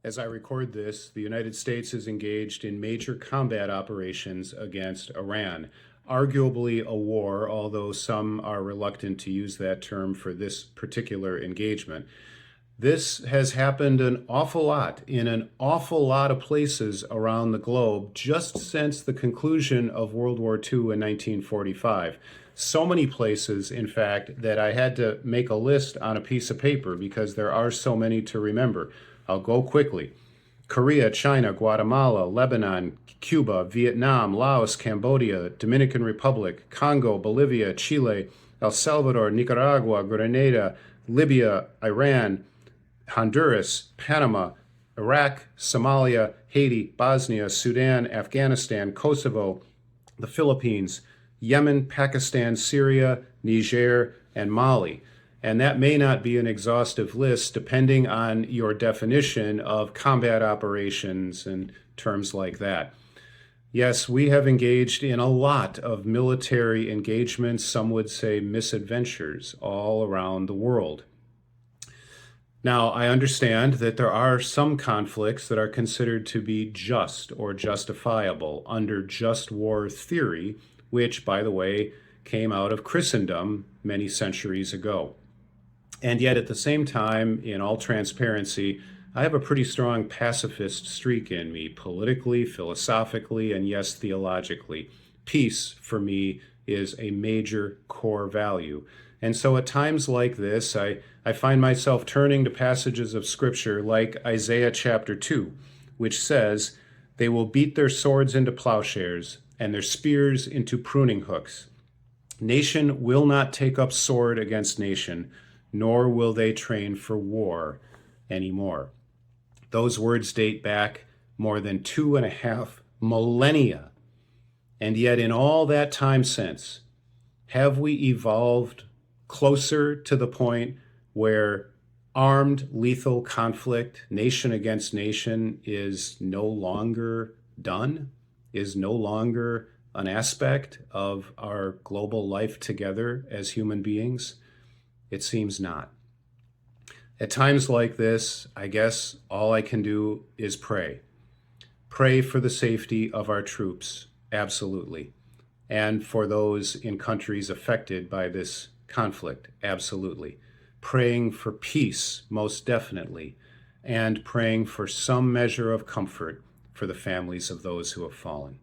As I record this, the United States is engaged in major combat operations against Iran, arguably a war, although some are reluctant to use that term for this particular engagement. This has happened an awful lot in an awful lot of places around the globe just since the conclusion of World War II in 1945. So many places, in fact, that I had to make a list on a piece of paper because there are so many to remember. I'll go quickly. Korea, China, Guatemala, Lebanon, Cuba, Vietnam, Laos, Cambodia, Dominican Republic, Congo, Bolivia, Chile, El Salvador, Nicaragua, Grenada, Libya, Iran, Honduras, Panama, Iraq, Somalia, Haiti, Bosnia, Sudan, Afghanistan, Kosovo, the Philippines, Yemen, Pakistan, Syria, Niger, and Mali. And that may not be an exhaustive list depending on your definition of combat operations and terms like that. Yes, we have engaged in a lot of military engagements, some would say misadventures, all around the world. Now, I understand that there are some conflicts that are considered to be just or justifiable under just war theory, which, by the way, came out of Christendom many centuries ago. And yet, at the same time, in all transparency, I have a pretty strong pacifist streak in me, politically, philosophically, and yes, theologically. Peace, for me, is a major core value. And so at times like this, I find myself turning to passages of Scripture like Isaiah chapter 2, which says, "They will beat their swords into plowshares and their spears into pruning hooks. Nation will not take up sword against nation, nor will they train for war anymore." Those words date back more than 2.5 millennia. And yet in all that time since, have we evolved closer to the point where armed, lethal conflict, nation against nation, is no longer done, is no longer an aspect of our global life together as human beings? It seems not. At times like this, I guess all I can do is pray. Pray for the safety of our troops, absolutely. And for those in countries affected by this conflict, absolutely. Praying for peace, most definitely. And praying for some measure of comfort for the families of those who have fallen.